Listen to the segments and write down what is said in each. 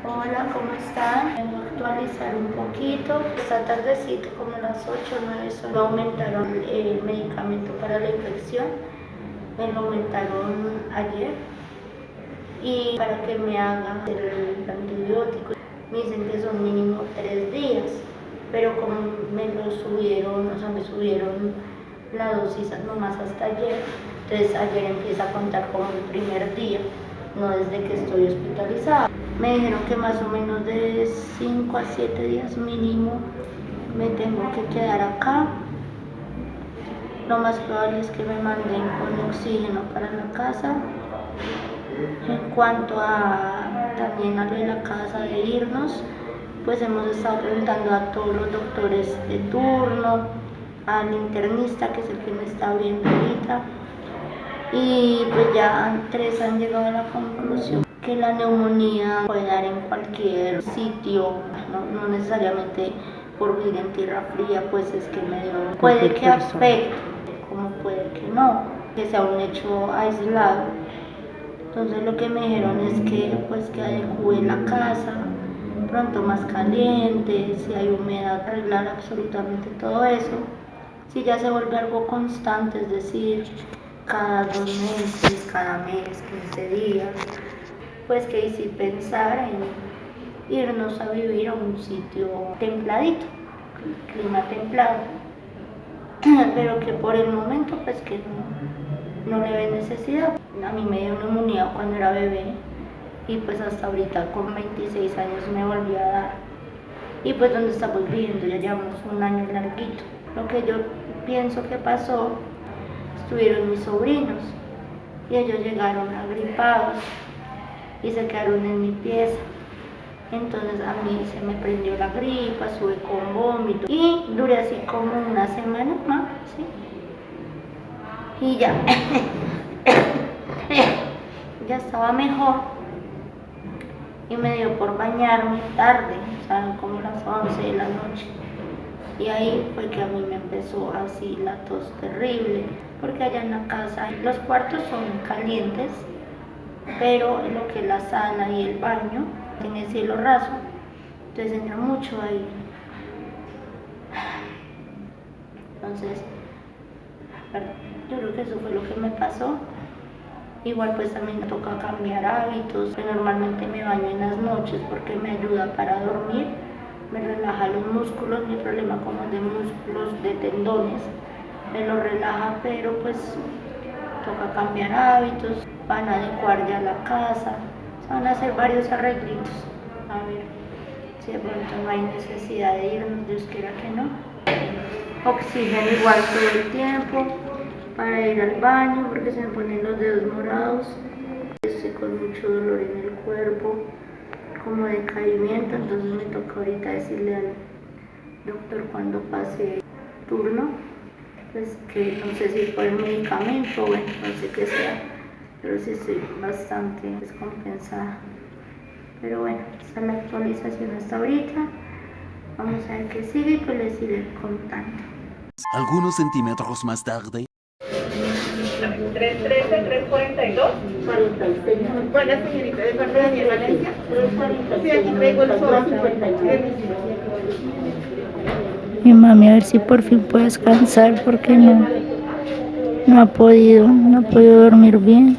Hola, ¿cómo están? Vengo a actualizar un poquito. Esta tardecita, como las 8 o 9 son, me aumentaron el medicamento para la infección. Me lo aumentaron ayer y para que me hagan el antibiótico. Me dicen que son mínimo 3 días, pero como me lo subieron, o sea, me subieron la dosis nomás hasta ayer, entonces ayer empieza a contar como el primer día, no desde que estoy hospitalizada. Me dijeron que más o menos de 5 a 7 días mínimo me tengo que quedar acá. Lo más probable es que me manden con oxígeno para la casa. En cuanto a también a lo de la casa de irnos, pues hemos estado preguntando a todos los doctores de turno, al internista que es el que me está viendo ahorita, y pues ya 3 han llegado a la conclusión que la neumonía puede dar en cualquier sitio, no necesariamente por vivir en tierra fría, pues es que medio puede que afecte, como puede que no, que sea un hecho aislado. Entonces lo que me dijeron es que pues que adecue la casa, pronto más caliente, si hay humedad, arreglar absolutamente todo eso. Si ya se vuelve algo constante, es decir, cada 2 meses, cada mes, 15 días, pues que sí pensar en irnos a vivir a un sitio templadito, clima templado, pero que por el momento pues que no le ve necesidad. A mí me dio neumonía cuando era bebé y pues hasta ahorita con 26 años me volvió a dar. Y pues donde estamos viviendo ya llevamos un año larguito. Lo que yo pienso que pasó, estuvieron mis sobrinos y ellos llegaron agripados y se quedaron en mi pieza. Entonces a mí se me prendió la gripa, estuve con vómito y duré así como una semana más, ¿sí? Y ya, ya estaba mejor y me dio por bañarme tarde, o sea, como las 11 de la noche. Y ahí fue que a mí me empezó así la tos terrible, porque allá en la casa los cuartos son calientes, pero lo que es la sala y el baño tiene cielo raso, entonces entra mucho ahí. Entonces, yo creo que eso fue lo que me pasó. Igual pues también me toca cambiar hábitos. Normalmente me baño en las noches porque me ayuda para dormir, me relaja los músculos, mi problema como de músculos, de tendones, me lo relaja, pero pues toca cambiar hábitos, van a adecuar ya la casa, se van a hacer varios arreglitos, a ver si de pronto no hay necesidad de irnos, Dios quiera que no. Oxígeno igual todo el tiempo para ir al baño porque se me ponen los dedos morados. Estoy con mucho dolor en el cuerpo, como decaimiento, entonces me toca ahorita decirle al doctor cuando pase turno, pues que no sé si por el medicamento, bueno, no sé qué sea, pero sí estoy bastante descompensada. Pero bueno, esta es la actualización hasta ahorita. Vamos a ver qué sigue y pues les iré contando. Algunos centímetros más tarde. 313, 342. 46. Bueno, señorita, de parte de Daniel Valencia. Sí, aquí traigo el sobre. Mi mami, a ver si por fin puede descansar porque no ha podido dormir bien.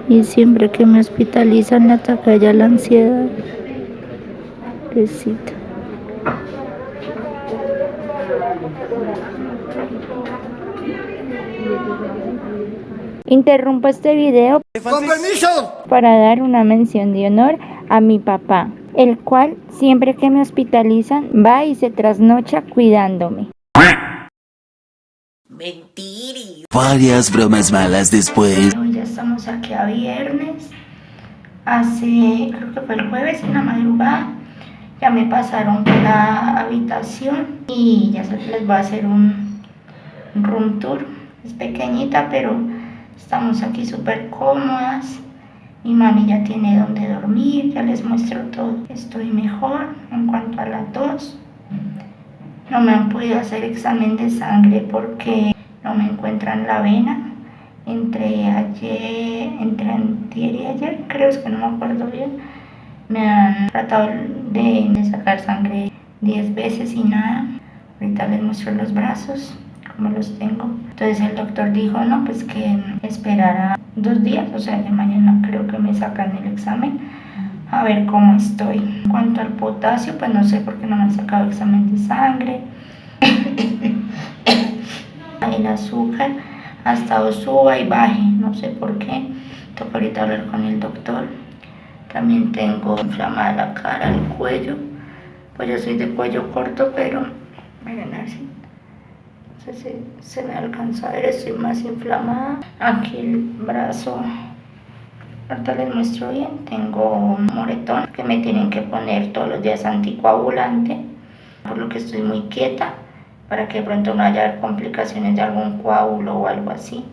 Y siempre que me hospitalizan me ataca ya la ansiedad. Pobrecita. Interrumpo este video ¡Con permiso! para dar una mención de honor a mi papá, el cual siempre que me hospitalizan va y se trasnocha cuidándome. Mentiri. Varias bromas malas después. Hoy ya estamos aquí a viernes. Creo que fue el jueves en la madrugada, ya me pasaron por la habitación y ya les voy a hacer un room tour. Es pequeñita, pero estamos aquí súper cómodas. Mi mami ya tiene donde dormir, ya les muestro todo. Estoy mejor en cuanto a la tos. No me han podido hacer examen de sangre porque no me encuentran la vena. Entre antier y ayer, creo, es que no me acuerdo bien, Me han tratado de sacar sangre 10 veces y nada. Ahorita les muestro los brazos, como los tengo. Entonces el doctor dijo, no, pues que esperara 2 días, o sea, de mañana creo que me sacan el examen, a ver cómo estoy. En cuanto al potasio, pues no sé por qué no me han sacado examen de sangre. El azúcar ha estado suba y baje, no sé por qué. Tengo que ahorita hablar con el doctor. También tengo inflamada la cara, el cuello. Pues yo soy de cuello corto, pero miren así. No sé si se me alcanza a ver, estoy más inflamada. Aquí el brazo, ahorita les muestro bien. Tengo un moretón que me tienen que poner todos los días anticoagulante, por lo que estoy muy quieta, para que de pronto no haya complicaciones de algún coágulo o algo así,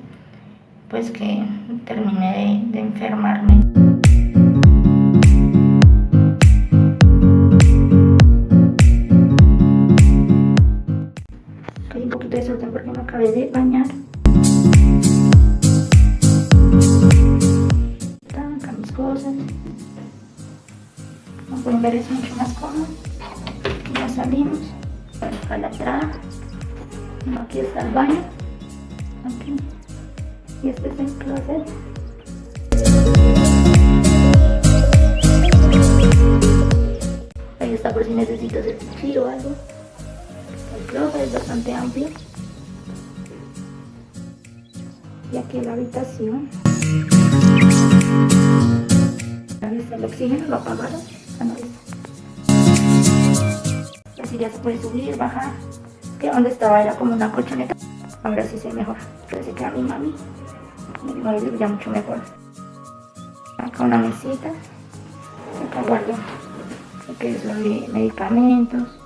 pues que termine de enfermarme. Hay un poquito de desorden porque me acabé de bañar. Acá mis cosas. Como pueden ver, es mucho más cómodo. Ya salimos. Acá la entrada. Aquí está el baño. Aquí. Y este es el closet. Ahí está por si necesito hacer chichi o algo. El closet es bastante amplio. Y aquí la habitación. Ahí está el oxígeno, lo apagaron. Ah, no, así ya se puede subir, bajar. Que donde estaba era como una colchoneta. Ahora sí se mejora. Entonces se queda mi mami. Mi marido ya mucho mejor. Acá una mesita. Acá guardo lo que es lo de medicamentos.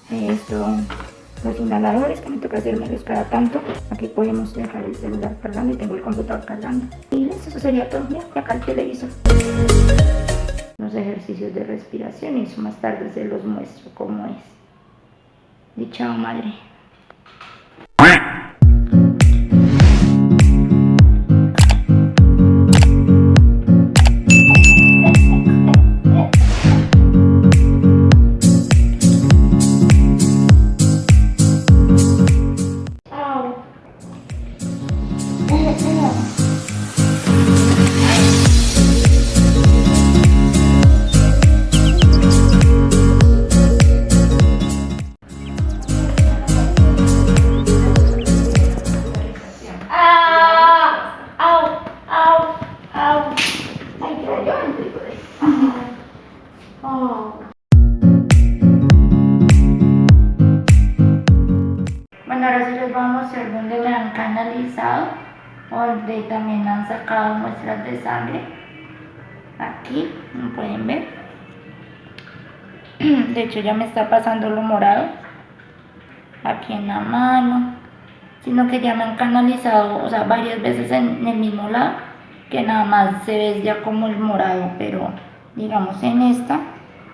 Esto, los inhaladores que me toca hacérmelos cada tanto. Aquí podemos dejar el celular cargando y tengo el computador cargando. Y listo, eso sería todo. Mira, acá el televisor. Los ejercicios de respiración y eso más tarde se los muestro cómo es. Y chao, madre. Bueno, ahora sí les voy a mostrar donde me han canalizado, donde también han sacado muestras de sangre. Aquí, como pueden ver. De hecho ya me está pasando lo morado. Aquí en la mano. Sino que ya me han canalizado, o sea, varias veces en el mismo lado, que nada más se ve ya como el morado, pero digamos en esta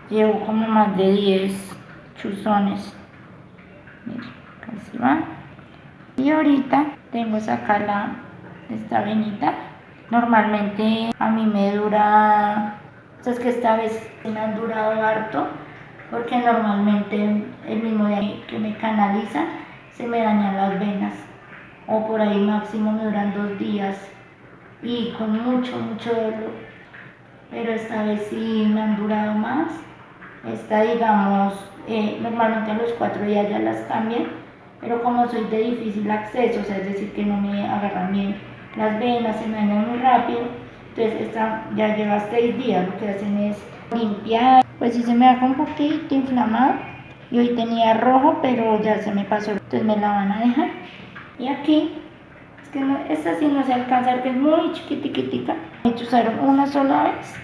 llevo como más de 10 chuzones. Miren, así va. Y ahorita tengo acá esta venita. Normalmente a mí me dura, o sea, es que esta vez me han durado harto, porque normalmente el mismo día que me canalizan se me dañan las venas, o por ahí máximo me duran 2 días y con mucho dolor, pero esta vez sí me han durado más. Esta, digamos, normalmente a los 4 días ya las cambian, pero como soy de difícil acceso, o sea, es decir, que no me agarran bien las venas, se me dañan muy rápido, entonces esta ya lleva 6 días, lo que hacen es limpiar. Pues sí se me da un poquito inflamado y hoy tenía rojo, pero ya se me pasó, entonces me la van a dejar. Y aquí, es que no, esta sí no se alcanza a ver, que es muy chiquitica. Me usaron una sola vez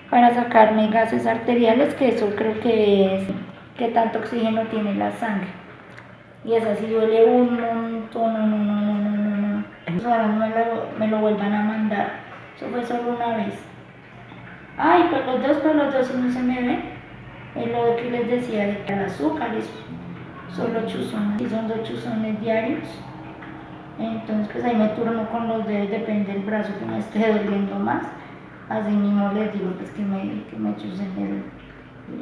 para sacarme gases arteriales, que eso creo que es que tanto oxígeno tiene la sangre. Y esa sí duele un montón, no. Ahora no me lo vuelvan a mandar. Eso fue solo una vez. Ay, pues los dos no se me ven. Es lo que les decía de que el azúcar es solo chuzones. Y son 2 chuzones diarios. Entonces pues ahí me turno con los dedos, depende del brazo que me esté doliendo más. así mismo les digo pues que me chusen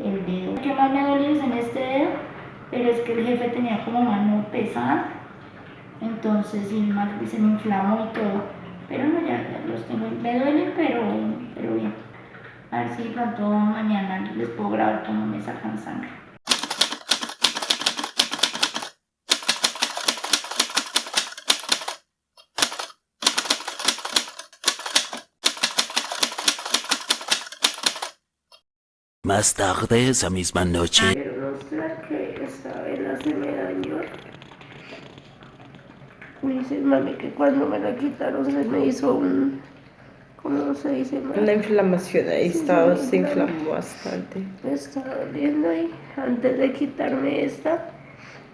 el dedo. Lo que más me dolió es en este dedo, pero es que el jefe tenía como mano pesada, entonces sí, se me inflamó y todo, pero no, ya los tengo, me duelen, pero bien. A ver si pronto mañana les puedo grabar cómo me sacan sangre. Más tarde esa misma noche, Quiero mostrar que esta vela se me dañó. Me dice mami que cuando me la quitaron se me hizo ¿cómo se dice? Una inflamación ahí, Sí, se inflamó bastante. me está doliendo y antes de quitarme esta,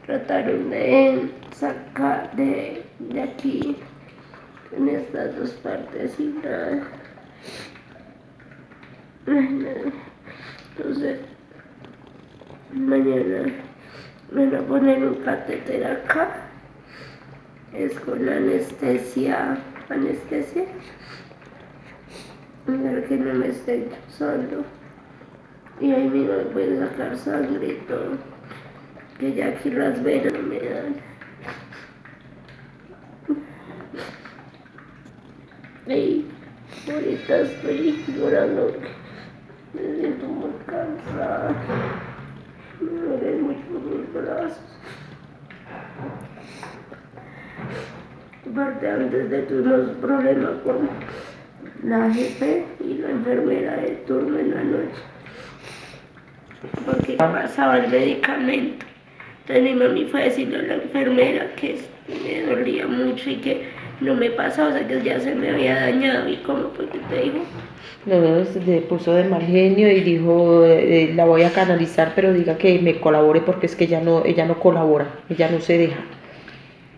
trataron de sacar de aquí, en estas dos partes y nada. Entonces, mañana me van a poner un catéter acá. Es con anestesia. Para que no me estén chuzando. Y ahí mismo me pueden sacar sangre y todo. Que ya aquí las venas no me dan. Y ahorita estoy llorando. Me siento muy cansada. Me duelen mucho mis brazos. Aparte, antes de tuvimos problemas con la jefe y la enfermera de turno en la noche. Porque pasaba el medicamento. Entonces mi mami fue a decirle a la enfermera que me dolía mucho y que no me pasaba, o sea que ya se me había dañado. ¿Y cómo fue que te dijo? No, se puso de mal genio y dijo, la voy a canalizar, pero diga que me colabore porque es que ella no colabora, ella no se deja.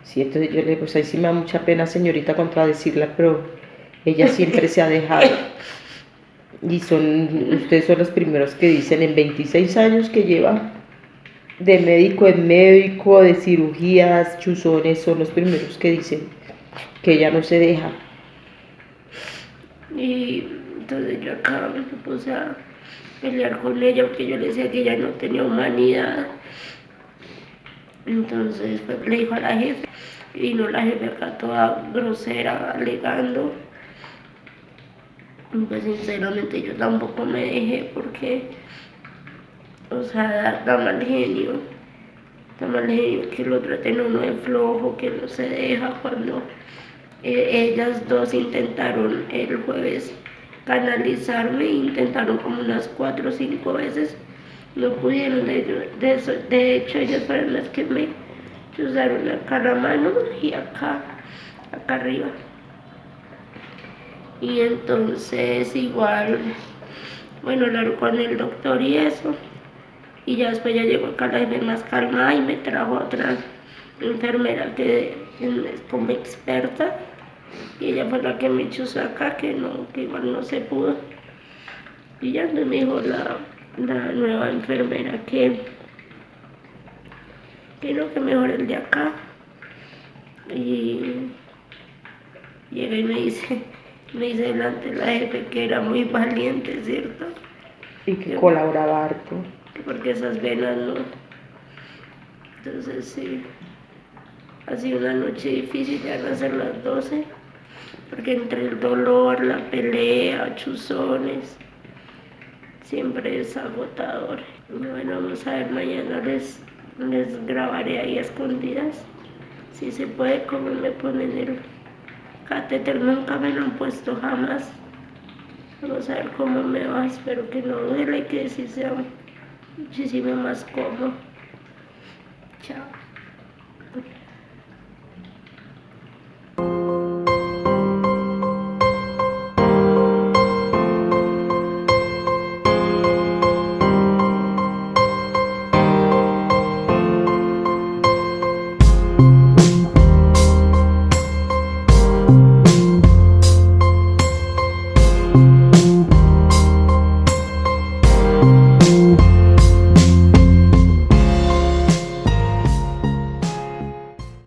Sí, entonces yo le digo, pues ahí sí me da mucha pena, señorita, contradecirla, pero ella siempre se ha dejado. Y ustedes son los primeros que dicen en 26 años que lleva de médico en médico, de cirugías, chuzones, son los primeros que dicen que ella no se deja. Y entonces yo acá me puse a pelear con ella porque yo le decía que ella no tenía humanidad. Entonces le dijo a la jefe, y vino la jefe acá toda grosera, alegando. Y pues sinceramente yo tampoco me dejé porque, o sea, da mal genio que lo traten a uno de flojo, que no se deja cuando ellas dos intentaron el jueves canalizarme, intentaron como unas 4 o 5 veces, no pudieron, de hecho ellas fueron las que me usaron acá la mano y acá arriba. Y entonces igual, bueno, hablaron con el doctor y eso, y ya después ya llegó acá la jefe más calmada y me trajo a otra enfermera que es como experta, y ella fue la que me chuzó acá, que igual no se pudo. Y ya me dijo la nueva enfermera que no, que mejor el de acá. Y llega y me dice delante la jefe que era muy valiente, ¿cierto? Y que colaboraba harto. Porque esas venas no. Entonces sí, ha sido una noche difícil, ya van a ser las 12, porque entre el dolor, la pelea, chuzones, siempre es agotador. Bueno, vamos a ver, mañana les grabaré ahí a escondidas, si se puede, cómo me ponen el catéter, nunca me lo han puesto jamás. Vamos a ver cómo me va, espero que no duele y que sí sea muchísimo más cómodo. Chao.